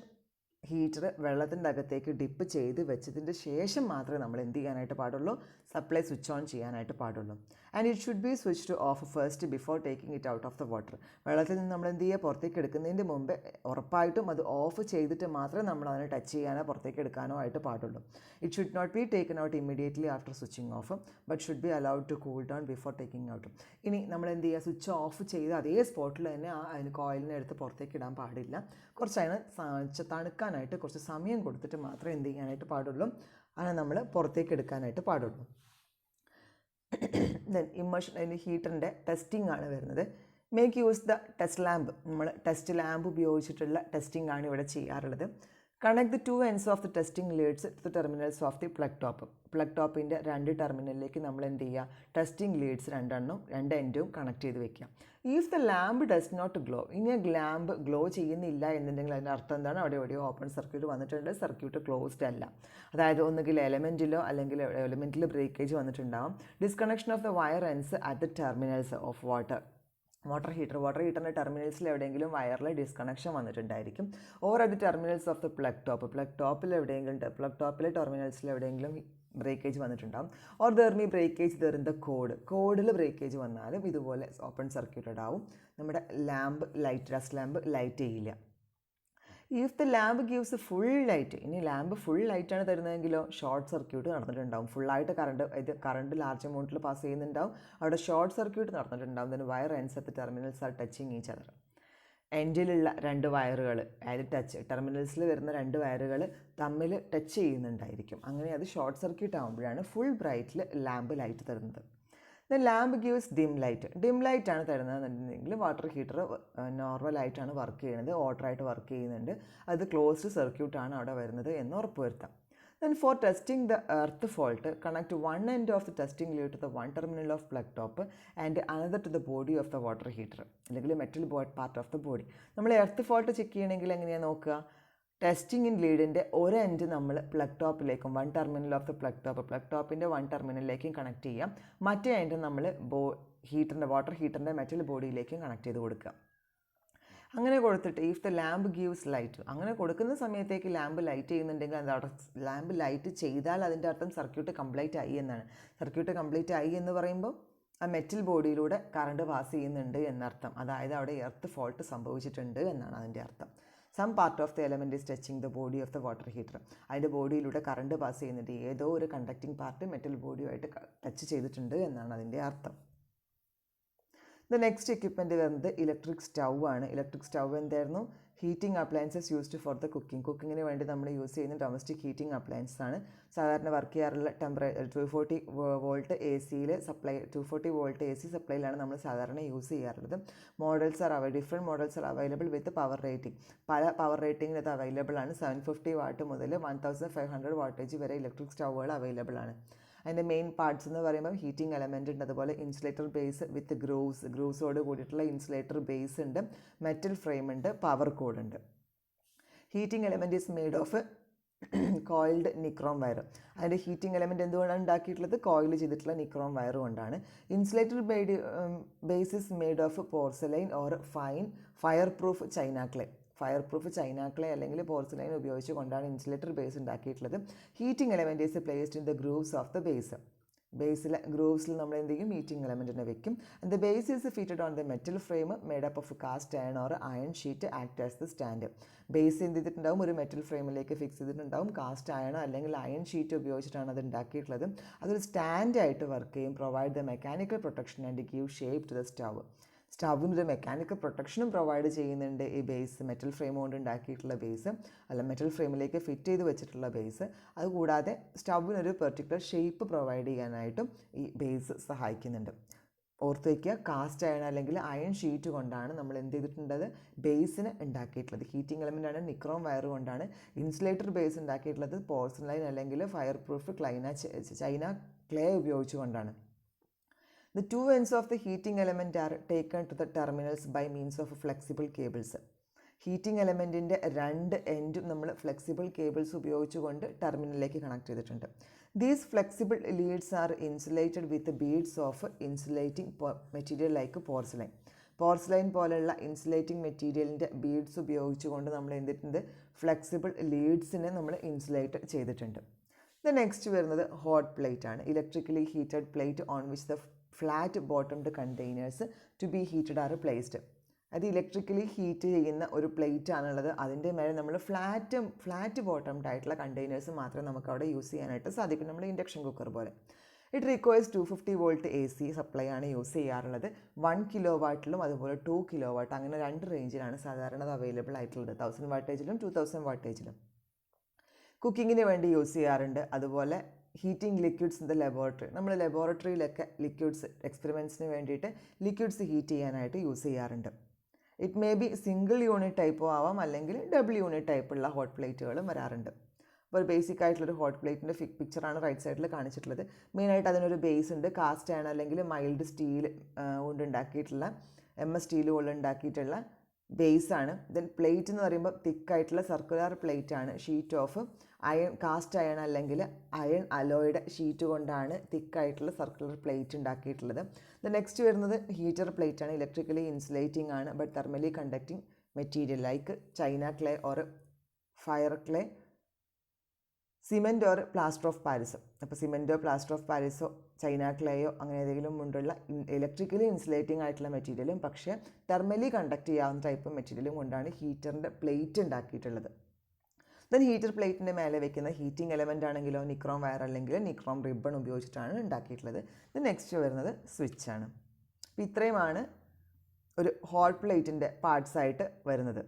S1: heater വെള്ളത്തിൻ്റെ അകത്തേക്ക് ഡിപ്പ് ചെയ്ത് വെച്ചതിൻ്റെ ശേഷം മാത്രമേ നമ്മൾ എന്ത് ചെയ്യാനായിട്ട് പാടുള്ളൂ? സപ്ലൈ സ്വിച്ച് ഓൺ ചെയ്യാനായിട്ട് പാടുള്ളൂ. And it should be switched off first before taking it out of the water. വെള്ളത്തിൽ നിന്ന് നമ്മൾ എന്ത് ചെയ്യുക? പുറത്തേക്ക് എടുക്കുന്നതിൻ്റെ മുമ്പ് ഉറപ്പായിട്ടും അത് ഓഫ് ചെയ്തിട്ട് മാത്രമേ നമ്മൾ അതിനെ ടച്ച് ചെയ്യാനോ പുറത്തേക്ക് എടുക്കാനോ ആയിട്ട് പാടുള്ളൂ. It should not be taken out immediately after switching off but should be allowed to cool down before taking out. ഇനി നമ്മൾ എന്ത് ചെയ്യുക? സ്വിച്ച് ഓഫ് ചെയ്ത് അതേ സ്പോട്ടിൽ തന്നെ അതിന് കോയിലിനെ എടുത്ത് പുറത്തേക്ക് ഇടാൻ പാടില്ല. കുറച്ച് അതിന് തണുക്കാനായിട്ട് കുറച്ച് സമയം കൊടുത്തിട്ട് മാത്രമേ എന്ത് ചെയ്യാനായിട്ട് പാടുള്ളൂ? അതിനെ നമ്മൾ പുറത്തേക്ക് എടുക്കാനായിട്ട് പാടുള്ളൂ. ദെൻ ഇമ്മേർഷൻ ഹീറ്ററിൻ്റെ ടെസ്റ്റിംഗ് ആണ് വരുന്നത്. Make use the test lamp. നമ്മൾ ടെസ്റ്റ് ലാമ്പ് ഉപയോഗിച്ചിട്ടുള്ള ടെസ്റ്റിംഗ് ആണ് ഇവിടെ ചെയ്യാറുള്ളത്. Connect the 2 ends of the testing leads to the terminals of the plug top. Plug ടോപ്പിൻ്റെ 2 ടെർമിനലിലേക്ക് നമ്മൾ എന്ത് ചെയ്യുക, ടെസ്റ്റിംഗ് ലീഡ്സ് 2 എൻഡും കണക്ട് ചെയ്ത് വെക്കുക. If the lamp does not glow, ഇനി ലാമ്പ് ഗ്ലോ ചെയ്യുന്നില്ല എന്നുണ്ടെങ്കിൽ അതിൻ്റെ അർത്ഥം എന്താണ്, അവിടെ എവിടെയോ ഓപ്പൺ സർക്യൂട്ട് വന്നിട്ടുണ്ട്, സർക്യൂട്ട് ക്ലോസ്ഡ് അല്ല. അതായത് ഒന്നുകിൽ എലമെൻറ്റിലോ അല്ലെങ്കിൽ എലമെൻറ്റിൽ ബ്രേക്കേജ് വന്നിട്ടുണ്ടാകും. Disconnection of the wire ends at the terminals of water ഹീറ്ററിൻ്റെ ടെർമിനൽസിൽ എവിടെയെങ്കിലും വയറിൽ ഡിസ്കണക്ഷൻ വന്നിട്ടുണ്ടായിരിക്കും. Or at the terminals of the plug ടോപ്പിൽ എവിടെയെങ്കിലും പ്ലഗ് ടോപ്പിലെ ടെർമിനൽസിൽ എവിടെയെങ്കിലും ബ്രേക്കേജ് വന്നിട്ടുണ്ടാകും. Or there may breakage there in the കോഡിൽ ബ്രേക്കേജ് വന്നാലും ഇതുപോലെ ഓപ്പൺ സർക്യൂട്ടഡ് ആവും. നമ്മുടെ ഡസ്റ്റ് ലാമ്പ് ലൈറ്റ് ചെയ്യില്ല. If the lamp gives full light, ഇനി ലാമ്പ് ഫുൾ ലൈറ്റാണ് തരുന്നതെങ്കിലോ ഷോർട്ട് സർക്യൂട്ട് നടന്നിട്ടുണ്ടാവും. ഫുള്ളായിട്ട് കറണ്ട് ലാർജ് എമൗണ്ടിൽ പാസ് ചെയ്യുന്നുണ്ടാവും, അവിടെ ഷോർട്ട് സർക്യൂട്ട് നടന്നിട്ടുണ്ടാവും. Then wire ends at terminals are touching each other. എൻഡിലുള്ള 2 വയറുകൾ, അതായത് ടെർമിനൽസിൽ വരുന്ന 2 വയറുകൾ തമ്മിൽ ടച്ച് ചെയ്യുന്നുണ്ടായിരിക്കും. അങ്ങനെ അത് ഷോർട്ട് സർക്യൂട്ട് ആകുമ്പോഴാണ് ഫുൾ ബ്രൈറ്റിൽ ലാമ്പ് ലൈറ്റ് തരുന്നത്. Then lamp gives dim light ആണ് തരുന്നതെന്നുണ്ടെങ്കിൽ വാട്ടർ ഹീറ്റർ നോർമലായിട്ടാണ് വർക്ക് ചെയ്യുന്നത്, ഓർഡറായിട്ട് വർക്ക് ചെയ്യുന്നുണ്ട്, അത് ക്ലോസ്ഡ് സർക്യൂട്ടാണ് അവിടെ വരുന്നത് എന്ന് ഉറപ്പുവരുത്താം. Then for testing the earth fault, connect one end of the testing lead to the one terminal of plug top and another to the body of the water heater, അല്ലെങ്കിൽ metal part of the body. നമ്മൾ earth fault check ചെയ്യണമെങ്കിൽ എങ്ങനെയാണ് നോക്കുക, testing in ലീഡിൻ്റെ ഒരു end നമ്മൾ plug ടോപ്പിലേക്കും one terminal of the plug ടോപ്പിൻ്റെ 1 ടെർമിനലിലേക്കും കണക്ട് ചെയ്യാം, മറ്റേ എൻഡ് നമ്മൾ വാട്ടർ ഹീറ്ററിൻ്റെ മെറ്റൽ ബോഡിയിലേക്കും കണക്ട് ചെയ്ത് കൊടുക്കുക. അങ്ങനെ കൊടുത്തിട്ട് if the lamp gives light, അങ്ങനെ കൊടുക്കുന്ന സമയത്തേക്ക് ലാമ്പ് ലൈറ്റ് ചെയ്യുന്നുണ്ടെങ്കിൽ അത് അവിടെ ലാമ്പ് ലൈറ്റ് ചെയ്താൽ അതിൻ്റെ അർത്ഥം സർക്യൂട്ട് കംപ്ലീറ്റ് ആയി എന്നാണ്. സർക്യൂട്ട് കംപ്ലീറ്റ് ആയി എന്ന് പറയുമ്പോൾ ആ മെറ്റൽ ബോഡിയിലൂടെ കറണ്ട് പാസ് ചെയ്യുന്നുണ്ട് എന്നർത്ഥം. അതായത് അവിടെ എർത്ത് ഫോൾട്ട് സംഭവിച്ചിട്ടുണ്ട് എന്നാണ് അതിൻ്റെ അർത്ഥം. Some part of the element is touching the body of the water heater, അതിൻ്റെ ബോഡിയിലൂടെ കറണ്ട് പാസ് ചെയ്യുന്നുണ്ട്, ഏതോ ഒരു കണ്ടക്റ്റിംഗ് പാർട്ട് മെറ്റൽ ബോഡിയുമായിട്ട് ടച്ച് ചെയ്തിട്ടുണ്ട് എന്നാണ് അതിൻ്റെ അർത്ഥം. ദ നെക്സ്റ്റ് എക്യുപ്മെൻറ്റ് വരുന്നത് ഇലക്ട്രിക് സ്റ്റൗ ആണ്. ഇലക്ട്രിക് സ്റ്റൗ എന്തായിരുന്നു, heating appliances used for the കുക്കിങ്ങിന് വേണ്ടി നമ്മൾ യൂസ് ചെയ്യുന്ന ഡൊമസ്റ്റിക് ഹീറ്റിംഗ് അപ്ലയൻസസ് ആണ്. സാധാരണ വർക്ക് ചെയ്യാറുള്ള 240 വോൾട്ട് എ സിയിൽ സപ്ലൈ 240 വോൾട്ട് എ സി സപ്ലൈയിലാണ് നമ്മൾ സാധാരണ യൂസ് ചെയ്യാറുള്ളത്. Different models are available with power rating. പല പവർ റേറ്റിംഗിൽ അത് അവൈലബിൾ ആണ്. 750 വാട്ട് മുതൽ 1500 വാട്ടേജ് വരെ ഇലക്ട്രിക് സ്റ്റൗകൾ അവൈലബിൾ ആണ്. അതിൻ്റെ മെയിൻ പാർട്സ് എന്ന് പറയുമ്പോൾ ഹീറ്റിംഗ് എലമെൻ്റ് ഉണ്ട്, അതുപോലെ ഇൻസുലേറ്റർ ബേസ് വിത്ത് ഗ്രൂവ്സോട് കൂടിയിട്ടുള്ള ഇൻസുലേറ്റർ ബേസ് ഉണ്ട്, മെറ്റൽ ഫ്രെയിം ഉണ്ട്, പവർ കോഡ് ഉണ്ട്. Heating element is made of coiled nichrome wire. അതിൻ്റെ ഹീറ്റിംഗ് എലമെൻറ്റ് എന്തുകൊണ്ടാണ് ഉണ്ടാക്കിയിട്ടുള്ളത്, കോയിൽ ചെയ്തിട്ടുള്ള നിക്രോം വയർ കൊണ്ടാണ്. Insulator base is made of porcelain or fire proof china clay അല്ലെങ്കിൽ പോർസലൈൻ ഉപയോഗിച്ച് കൊണ്ടാണ് ഇൻസുലേറ്റർ ബേസ് ഉണ്ടാക്കിയിട്ടുള്ളത്. Heating element is placed in the grooves of the ഗ്രൂവ്സിൽ നമ്മൾ എന്ത് ചെയ്യും, ഹീറ്റിംഗ് എലമെൻറ്റിനെ വെക്കും. And the base is fitted on the metal frame made up of cast iron or iron sheet act as the stand. Base എന്ത് ചെയ്തിട്ടുണ്ടാവും, ഒരു metal ഫ്രെയിമിലേക്ക് ഫിക്സ് ചെയ്തിട്ടുണ്ടാവും, കാസ്റ്റ് അയൺ അല്ലെങ്കിൽ അയൺ ഷീറ്റ് ഉപയോഗിച്ചിട്ടാണ് അത് ഉണ്ടാക്കിയിട്ടുള്ളത്. അതൊരു സ്റ്റാൻഡായിട്ട് വർക്ക് ചെയ്യും, provide the mechanical protection and give shape to the സ്റ്റൗവിനൊരു മെക്കാനിക്കൽ പ്രൊട്ടക്ഷനും പ്രൊവൈഡ് ചെയ്യുന്നുണ്ട് ഈ ബേസ്, മെറ്റൽ ഫ്രെയിം കൊണ്ട് ഉണ്ടാക്കിയിട്ടുള്ള ബേസ് മെറ്റൽ ഫ്രെയിമിലേക്ക് ഫിറ്റ് ചെയ്ത് വെച്ചിട്ടുള്ള ബേസ്. അതുകൂടാതെ സ്റ്റൗവിനൊരു പെർട്ടിക്കുലർ ഷേപ്പ് പ്രൊവൈഡ് ചെയ്യാനായിട്ടും ഈ ബേസ് സഹായിക്കുന്നുണ്ട്. ഓർത്ത് വയ്ക്കുക, കാസ്റ്റ് അയൺ അല്ലെങ്കിൽ അയൺ ഷീറ്റ് കൊണ്ടാണ് നമ്മൾ എന്ത് ചെയ്തിട്ടുള്ളത്, ബേസിന് ഉണ്ടാക്കിയിട്ടുള്ളത്. ഹീറ്റിംഗ് എലമെൻ്റാണ് നിക്രോം വയർ കൊണ്ടാണ്. ഇൻസുലേറ്റർ ബേസ് ഉണ്ടാക്കിയിട്ടുള്ളത് പോർസലൈൻ അല്ലെങ്കിൽ ഫയർ പ്രൂഫ് ചൈന ക്ലേ ഉപയോഗിച്ചുകൊണ്ടാണ്. The 2 ends of the heating element are taken to the terminals by means of flexible cables. Heating എലമെൻറ്റിൻ്റെ 2 എൻഡും നമ്മൾ ഫ്ലെക്സിബിൾ കേബിൾസ് ഉപയോഗിച്ചുകൊണ്ട് ടെർമിനലിലേക്ക് കണക്ട് ചെയ്തിട്ടുണ്ട്. These flexible leads are insulated with beads of insulating material like porcelain പോലെയുള്ള insulating മെറ്റീരിയലിൻ്റെ beads ഉപയോഗിച്ചുകൊണ്ട് നമ്മൾ എന്തിട്ടുണ്ട്, ഫ്ലെക്സിബിൾ ലീഡ്സിനെ നമ്മൾ ഇൻസുലേറ്റ് ചെയ്തിട്ടുണ്ട്. നെക്സ്റ്റ് വരുന്നത് ഹോട്ട് പ്ലേറ്റ് ആണ്. Electrically heated plate on which the flat bottomed containers to be heated are placed. അത് electrically heat ചെയ്യുന്ന ഒരു പ്ലേറ്റ് ആണുള്ളത്. അതിൻ്റെ മേലെ നമ്മൾ ഫ്ലാറ്റ് ബോട്ടംഡ് ആയിട്ടുള്ള കണ്ടെയ്നേഴ്സ് മാത്രമേ നമുക്ക് അവിടെ യൂസ് ചെയ്യാനായിട്ട് സാധിക്കും, നമ്മൾ ഇൻഡക്ഷൻ കുക്കർ പോലെ. It requires 250 volt A C supply ആണ് യൂസ് ചെയ്യാറുള്ളത്. 1 കിലോ വാട്ടിലും അതുപോലെ 2 കിലോ വാട്ട്, അങ്ങനെ 2 റേഞ്ചിലാണ് സാധാരണ അത് അവൈലബിൾ ആയിട്ടുള്ളത്, 1000 വാട്ടേജിലും 2000 വാട്ടേജിലും. കുക്കിങ്ങിന് വേണ്ടി യൂസ് ചെയ്യാറുണ്ട്. അതുപോലെ heating liquids in the laboratory, നമ്മൾ ലബോറട്ടറിയിലൊക്കെ ലിക്വിഡ്സ് എക്സ്പെരിമെൻറ്റ്സിന് വേണ്ടിയിട്ട് ലിക്വിഡ്സ് ഹീറ്റ് ചെയ്യാനായിട്ട് യൂസ് ചെയ്യാറുണ്ട്. It may be single unit ടൈപ്പോ ആവാം, അല്ലെങ്കിൽ ഡബിൾ യൂണിറ്റ് ടൈപ്പുള്ള ഹോട്ട് പ്ലേറ്റുകളും വരാറുണ്ട്. അപ്പോൾ ഒരു ബേസിക് ആയിട്ടുള്ളൊരു ഹോട്ട് പ്ലേറ്റിൻ്റെ പിക്ചറാണ് റൈറ്റ് സൈഡിൽ കാണിച്ചിട്ടുള്ളത്. മെയിനായിട്ട് അതിനൊരു ബേസ് ഉണ്ട്, കാസ്റ്റ് ആണ് അല്ലെങ്കിൽ മൈൽഡ് സ്റ്റീൽ കൊണ്ടുണ്ടാക്കിയിട്ടുള്ള MS സ്റ്റീൽ കൊണ്ടുണ്ടാക്കിയിട്ടുള്ള ബേസാണ്. ദെൻ പ്ലേറ്റ് എന്ന് പറയുമ്പോൾ തിക്കായിട്ടുള്ള സർക്കുലർ പ്ലേറ്റ് ആണ്. Sheet of iron, cast iron അല്ലെങ്കിൽ അയൺ അലോയുടെ ഷീറ്റ് കൊണ്ടാണ് തിക്കായിട്ടുള്ള സർക്കുലർ പ്ലേറ്റ് ഉണ്ടാക്കിയിട്ടുള്ളത്. ദെൻ നെക്സ്റ്റ് വരുന്നത് ഹീറ്റർ പ്ലേറ്റ് ആണ്. ഇലക്ട്രിക്കലി ഇൻസുലേറ്റിംഗ് ആണ് but thermally conducting material like china clay or fire clay, cement or plaster of Paris. അപ്പോൾ സിമെൻറ്റോ പ്ലാസ്റ്റർ ഓഫ് പാരീസോ ചൈന ക്ലേയോ അങ്ങനെ ഏതെങ്കിലും കൊണ്ടുള്ള ഇലക്ട്രിക്കലി ഇൻസുലേറ്റിംഗ് ആയിട്ടുള്ള മെറ്റീരിയലും പക്ഷേ തെർമലി കണ്ടക്ട് ചെയ്യാവുന്ന ടൈപ്പ് മെറ്റീരിയലും കൊണ്ടാണ് ഹീറ്ററിൻ്റെ പ്ലേറ്റ് ഉണ്ടാക്കിയിട്ടുള്ളത്. ദെൻ ഹീറ്റർ പ്ലേറ്റിൻ്റെ മേലെ വെക്കുന്ന ഹീറ്റിംഗ് എലമെൻ്റ് ആണെങ്കിലോ നിക്രോം വയർ അല്ലെങ്കിൽ നിക്രോം റിബൺ ഉപയോഗിച്ചിട്ടാണ് ഉണ്ടാക്കിയിട്ടുള്ളത്. ദെൻ നെക്സ്റ്റ് വരുന്നത് സ്വിച്ച് ആണ്. അപ്പോൾ ഇത്രയുമാണ് ഒരു ഹോട്ട് പ്ലേറ്റിൻ്റെ പാർട്സ് ആയിട്ട് വരുന്നത്.